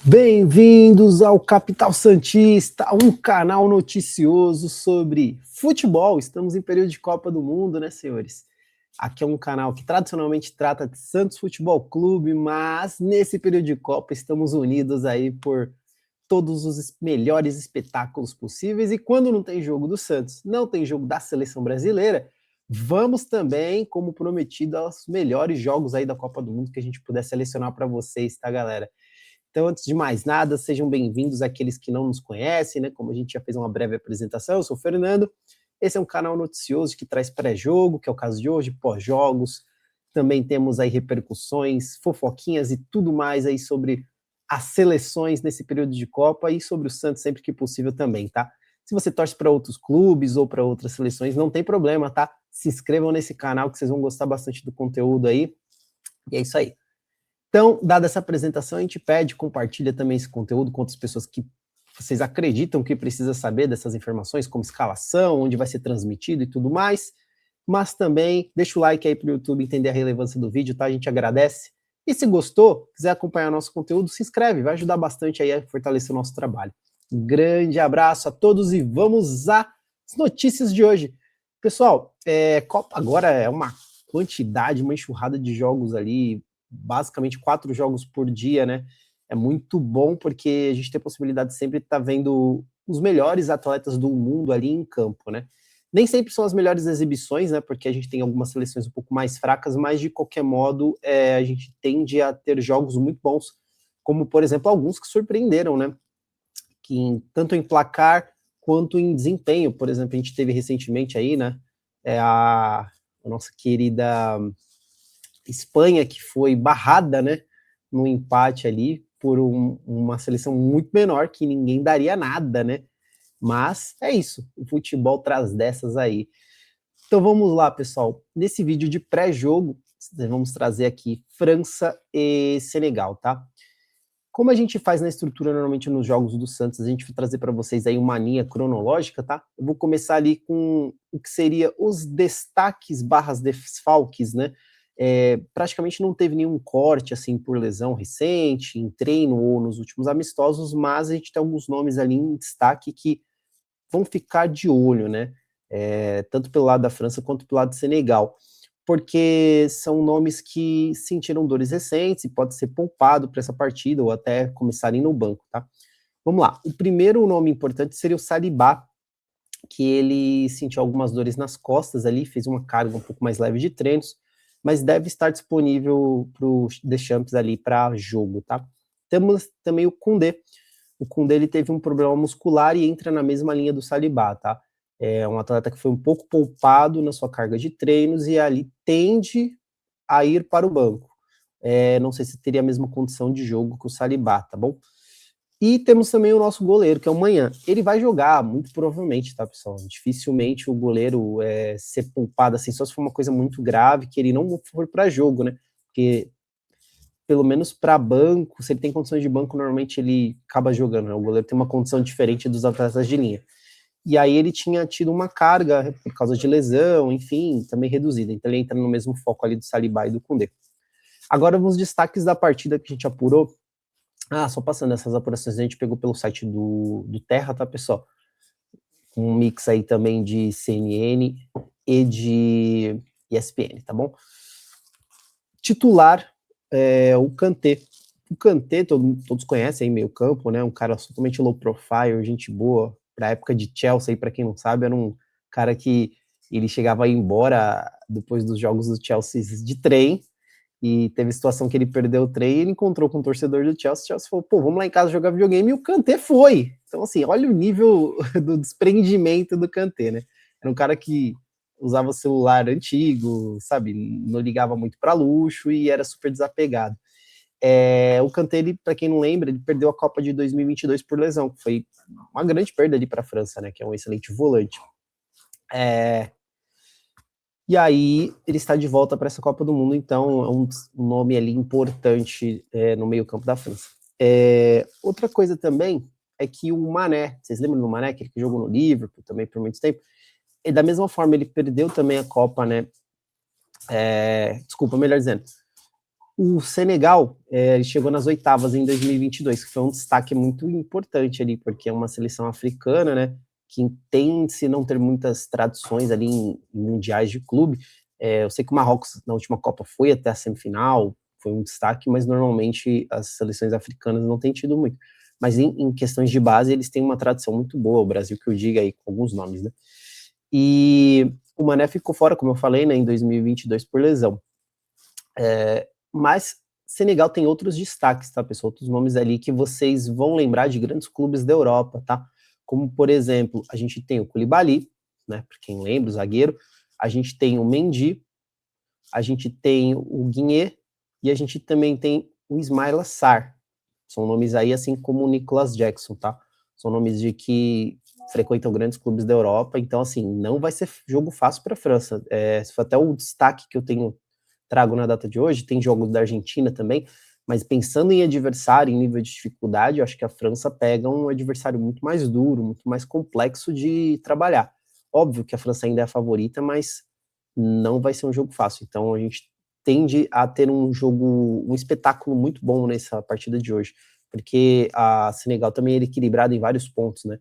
Bem-vindos ao Capital Santista, um canal noticioso sobre futebol. Estamos em período de Copa do Mundo, né, senhores? Aqui é um canal que tradicionalmente trata de Santos Futebol Clube, mas nesse período de Copa estamos unidos aí por todos os melhores espetáculos possíveis. E quando não tem jogo do Santos, não tem jogo da seleção brasileira, vamos também, como prometido, aos melhores jogos aí da Copa do Mundo que a gente puder selecionar para vocês, tá, galera? Então, antes de mais nada, sejam bem-vindos àqueles que não nos conhecem, né? Como a gente já fez uma breve apresentação, eu sou o Fernando. Esse é um canal noticioso que traz pré-jogo, que é o caso de hoje, pós-jogos. Também temos aí repercussões, fofoquinhas e tudo mais aí sobre as seleções nesse período de Copa e sobre o Santos sempre que possível também, tá? Se você torce para outros clubes ou para outras seleções, não tem problema, tá? Se inscrevam nesse canal que vocês vão gostar bastante do conteúdo aí. E é isso aí. Então, dada essa apresentação, a gente pede, compartilha também esse conteúdo com outras pessoas que vocês acreditam que precisa saber dessas informações, como escalação, onde vai ser transmitido e tudo mais. Mas também deixa o like aí para o YouTube entender a relevância do vídeo, tá? A gente agradece. E se gostou, quiser acompanhar nosso conteúdo, se inscreve, vai ajudar bastante aí a fortalecer o nosso trabalho. Um grande abraço a todos e vamos às notícias de hoje. Pessoal, Copa agora é uma quantidade, uma enxurrada de jogos ali, basicamente 4 jogos por dia, né? É muito bom porque a gente tem a possibilidade de sempre estar vendo os melhores atletas do mundo ali em campo, né? Nem sempre são as melhores exibições, né? Porque a gente tem algumas seleções um pouco mais fracas, mas de qualquer modo a gente tende a ter jogos muito bons, como por exemplo alguns que surpreenderam, né? Tanto em placar quanto em desempenho. Por exemplo, a gente teve recentemente aí, né? A nossa querida Espanha, que foi barrada, né, no empate ali por uma seleção muito menor, que ninguém daria nada, né? Mas é isso, o futebol traz dessas aí. Então vamos lá, pessoal. Nesse vídeo de pré-jogo, vamos trazer aqui França e Senegal, tá? Como a gente faz na estrutura normalmente nos jogos do Santos, a gente vai trazer para vocês aí uma linha cronológica, tá? Eu vou começar ali com o que seria os destaques barras desfalques, né? Praticamente não teve nenhum corte assim por lesão recente, em treino ou nos últimos amistosos, mas a gente tem alguns nomes ali em destaque que vão ficar de olho, né? Tanto pelo lado da França quanto pelo lado do Senegal, porque são nomes que sentiram dores recentes e pode ser poupado para essa partida ou até começarem no banco, tá? Vamos lá. O primeiro nome importante seria o Saliba, que ele sentiu algumas dores nas costas ali, fez uma carga um pouco mais leve de treinos, mas deve estar disponível para o Deschamps ali para jogo, tá? Temos também o Koundé. O Koundé ele teve um problema muscular e entra na mesma linha do Saliba, tá? É um atleta que foi um pouco poupado na sua carga de treinos e ali tende a ir para o banco. Não sei se teria a mesma condição de jogo que o Saliba, tá bom? E temos também o nosso goleiro, que é o Manhã. Ele vai jogar, muito provavelmente, tá, pessoal? Dificilmente o goleiro ser poupado assim, só se for uma coisa muito grave, que ele não for para jogo, né? Porque, pelo menos para banco, se ele tem condições de banco, normalmente ele acaba jogando, né? O goleiro tem uma condição diferente dos atletas de linha. E aí ele tinha tido uma carga por causa de lesão, enfim, também reduzida. Então ele entra no mesmo foco ali do Saliba e do Koundé. Agora vamos destaques da partida que a gente apurou. Só passando essas apurações, a gente pegou pelo site do Terra, tá, pessoal? Um mix aí também de CNN e de ESPN, tá bom? Titular, o Kanté. O Kanté, todos conhecem aí, meio campo, né? Um cara totalmente low profile, gente boa. Pra época de Chelsea, para quem não sabe, era um cara que ele chegava a ir embora depois dos jogos do Chelsea de trem, e teve situação que ele perdeu o trem e ele encontrou com um torcedor do Chelsea, o Chelsea falou, pô, vamos lá em casa jogar videogame, e o Kanté foi. Então, assim, olha o nível do desprendimento do Kanté, né? Era um cara que usava celular antigo, sabe, não ligava muito para luxo e era super desapegado. O Kanté, para quem não lembra, ele perdeu a Copa de 2022 por lesão, que foi uma grande perda ali para a França, né, que é um excelente volante. E aí ele está de volta para essa Copa do Mundo, então é um nome ali importante no meio campo da França. Outra coisa também é que o Mané, vocês lembram do Mané, que ele jogou no Liverpool também por muito tempo, e da mesma forma ele perdeu também a Copa, né, desculpa, melhor dizendo, O Senegal, ele chegou nas oitavas em 2022, que foi um destaque muito importante ali, porque é uma seleção africana, né, que tem-se não ter muitas tradições ali em mundiais de clube. Eu sei que o Marrocos, na última Copa, foi até a semifinal, foi um destaque, mas normalmente as seleções africanas não têm tido muito. Mas em questões de base, eles têm uma tradição muito boa, o Brasil que eu diga aí, com alguns nomes, né. E o Mané ficou fora, como eu falei, né, em 2022 por lesão. Mas Senegal tem outros destaques, tá, pessoal? Outros nomes ali que vocês vão lembrar de grandes clubes da Europa, tá? Como, por exemplo, a gente tem o Koulibaly, né, para quem lembra, o zagueiro, a gente tem o Mendy, a gente tem o Guinê e a gente também tem o Ismaila Sarr. São nomes aí, assim como o Nicolas Jackson, tá? São nomes de que frequentam grandes clubes da Europa, então, assim, não vai ser jogo fácil para a França. Esse foi até o destaque que eu trago na data de hoje. Tem jogos da Argentina também, mas pensando em adversário, em nível de dificuldade, eu acho que a França pega um adversário muito mais duro, muito mais complexo de trabalhar. Óbvio que a França ainda é a favorita, mas não vai ser um jogo fácil. Então a gente tende a ter um espetáculo muito bom nessa partida de hoje, porque a Senegal também é equilibrada em vários pontos, né?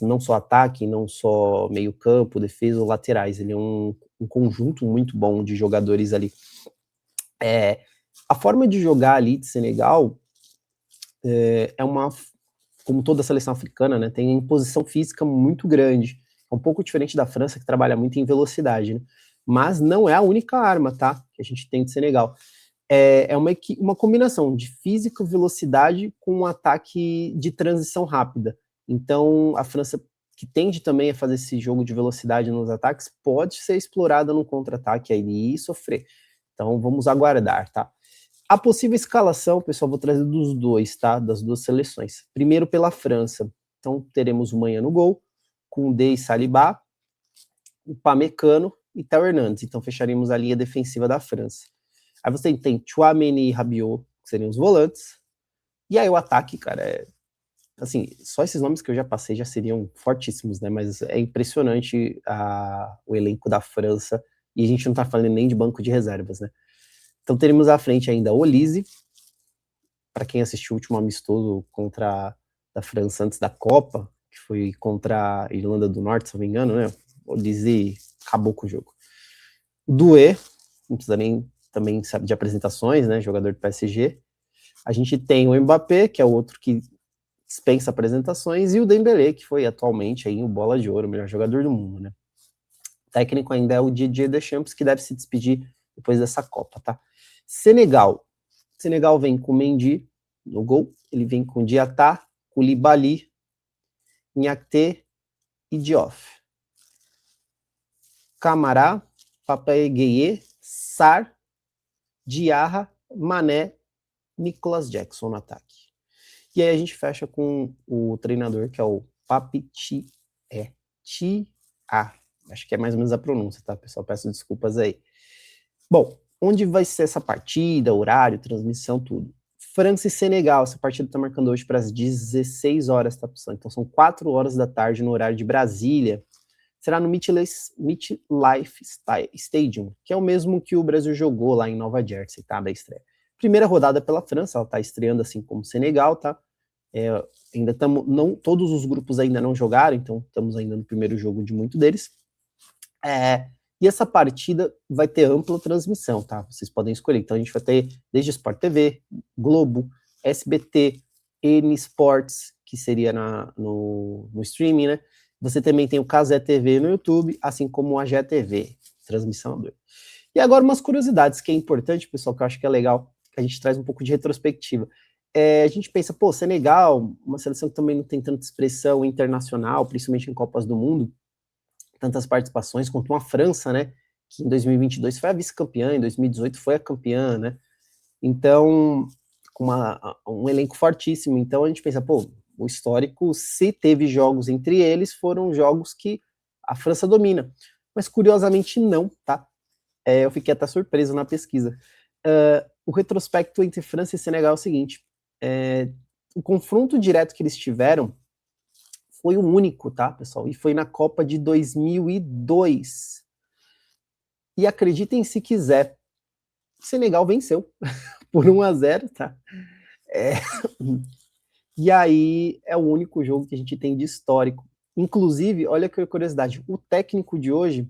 Não só ataque, não só meio campo, defesa ou laterais, ele é um conjunto muito bom de jogadores ali. A forma de jogar ali de Senegal como toda a seleção africana, né, tem imposição física muito grande, é um pouco diferente da França, que trabalha muito em velocidade, né? Mas não é a única arma, tá, que a gente tem de Senegal. É uma combinação de física, velocidade com um ataque de transição rápida. Então, a França, que tende também a fazer esse jogo de velocidade nos ataques, pode ser explorada no contra-ataque aí e sofrer. Então, vamos aguardar, tá? A possível escalação, pessoal, vou trazer dos dois, tá? Das duas seleções. Primeiro pela França. Então, teremos o Manhã no gol, Koundé e Saliba, o Pamecano e Théo Hernandes. Então, fecharemos a linha defensiva da França. Aí você tem Tchouaméni e Rabiot, que seriam os volantes. E aí o ataque, cara, assim, só esses nomes que eu já passei já seriam fortíssimos, né? Mas é impressionante o elenco da França. E a gente não tá falando nem de banco de reservas, né? Então teremos à frente ainda Olise, para quem assistiu o último amistoso contra a França antes da Copa, que foi contra a Irlanda do Norte, se não me engano, né? Olise acabou com o jogo. Doué, não precisa nem também sabe de apresentações, né? Jogador do PSG. A gente tem o Mbappé, que é o outro que dispensa apresentações, e o Dembélé, que foi atualmente aí o Bola de Ouro, o melhor jogador do mundo, né? O técnico ainda é o Didier Deschamps, que deve se despedir depois dessa Copa, tá? Senegal vem com Mendy no gol, ele vem com Diatá, Koulibaly, Niakhaté e Diouf. Camará, Pape Gueye, Sarr, Diarra, Mané, Nicolas Jackson no ataque. E aí a gente fecha com o treinador, que é o Pape acho que é mais ou menos a pronúncia, tá, pessoal? Peço desculpas aí. Bom, onde vai ser essa partida, horário, transmissão, tudo? França e Senegal, essa partida tá marcando hoje para as 16 horas, tá, pessoal? Então são 4 horas da tarde no horário de Brasília. Será no MetLife Stadium, que é o mesmo que o Brasil jogou lá em Nova Jersey, tá, da estreia. Primeira rodada pela França, ela tá estreando assim como Senegal, tá? Ainda estamos, não, todos os grupos ainda não jogaram, então estamos ainda no primeiro jogo de muito deles. E essa partida vai ter ampla transmissão, tá? Vocês podem escolher. Então a gente vai ter desde Sport TV, Globo, SBT, N Sports, que seria no streaming, né? Você também tem o Cazé TV no YouTube, assim como o AGE TV, transmissão a dois. E agora umas curiosidades que é importante, pessoal, que eu acho que é legal, que a gente traz um pouco de retrospectiva. A gente pensa, pô, Senegal, uma seleção que também não tem tanta expressão internacional, principalmente em Copas do Mundo, tantas participações, quanto uma França, né, que em 2022 foi a vice-campeã, em 2018 foi a campeã, né, então, com um elenco fortíssimo, então a gente pensa, pô, o histórico, se teve jogos entre eles, foram jogos que a França domina, mas curiosamente não, tá, eu fiquei até surpreso na pesquisa. O retrospecto entre França e Senegal é o seguinte, o confronto direto que eles tiveram foi o único, tá, pessoal? E foi na Copa de 2002. E acreditem se quiser, Senegal venceu por 1-0, tá? É, e aí é o único jogo que a gente tem de histórico. Inclusive, olha que curiosidade, o técnico de hoje,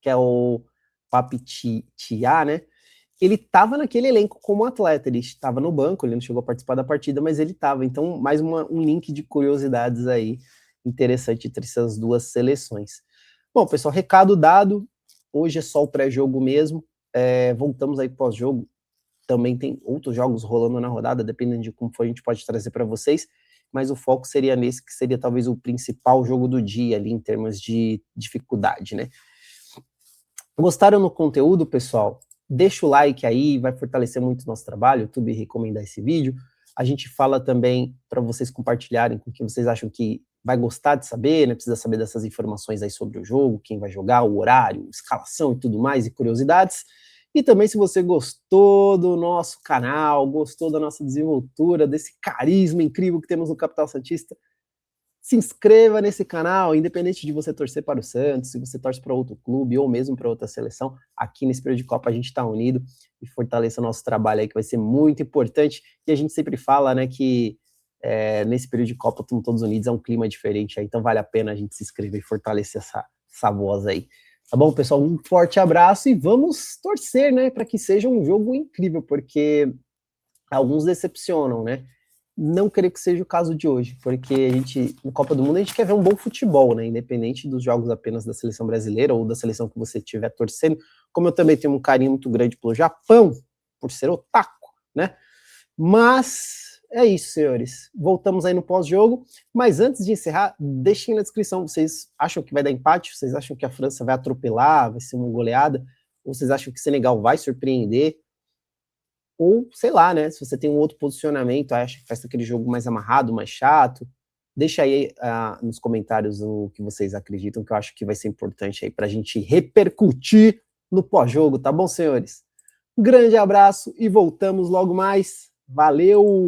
que é o Pape Thiaw, né? Ele estava naquele elenco como atleta, ele estava no banco, ele não chegou a participar da partida, mas ele estava. Então, mais um link de curiosidades aí, interessante entre essas duas seleções. Bom, pessoal, recado dado, hoje é só o pré-jogo mesmo, voltamos aí pós-jogo, também tem outros jogos rolando na rodada, dependendo de como for, a gente pode trazer para vocês, mas o foco seria nesse, que seria talvez o principal jogo do dia ali, em termos de dificuldade, né? Gostaram do conteúdo, pessoal? Deixa o like aí, vai fortalecer muito o nosso trabalho, o YouTube recomendar esse vídeo. A gente fala também para vocês compartilharem com quem vocês acham que vai gostar de saber, né? Precisa saber dessas informações aí sobre o jogo, quem vai jogar, o horário, escalação e tudo mais, e curiosidades. E também, se você gostou do nosso canal, gostou da nossa desenvoltura, desse carisma incrível que temos no Capital Santista, se inscreva nesse canal, independente de você torcer para o Santos, se você torce para outro clube ou mesmo para outra seleção, aqui nesse período de Copa a gente está unido e fortaleça o nosso trabalho aí, que vai ser muito importante. E a gente sempre fala, né, que nesse período de Copa estamos todos unidos, é um clima diferente aí, então vale a pena a gente se inscrever e fortalecer essa voz aí. Tá bom, pessoal? Um forte abraço e vamos torcer, né, para que seja um jogo incrível, porque alguns decepcionam, né? Não creio que seja o caso de hoje, porque a gente, no Copa do Mundo, a gente quer ver um bom futebol, né? Independente dos jogos apenas da seleção brasileira ou da seleção que você estiver torcendo. Como eu também tenho um carinho muito grande pelo Japão, por ser otaku, né? Mas é isso, senhores. Voltamos aí no pós-jogo. Mas antes de encerrar, deixem na descrição. Vocês acham que vai dar empate? Vocês acham que a França vai atropelar? Vai ser uma goleada? Ou vocês acham que o Senegal vai surpreender? Ou, sei lá, né, se você tem um outro posicionamento, acha que faz aquele jogo mais amarrado, mais chato, deixa aí nos comentários o que vocês acreditam, que eu acho que vai ser importante aí para a gente repercutir no pós-jogo, tá bom, senhores? Um grande abraço e voltamos logo mais. Valeu!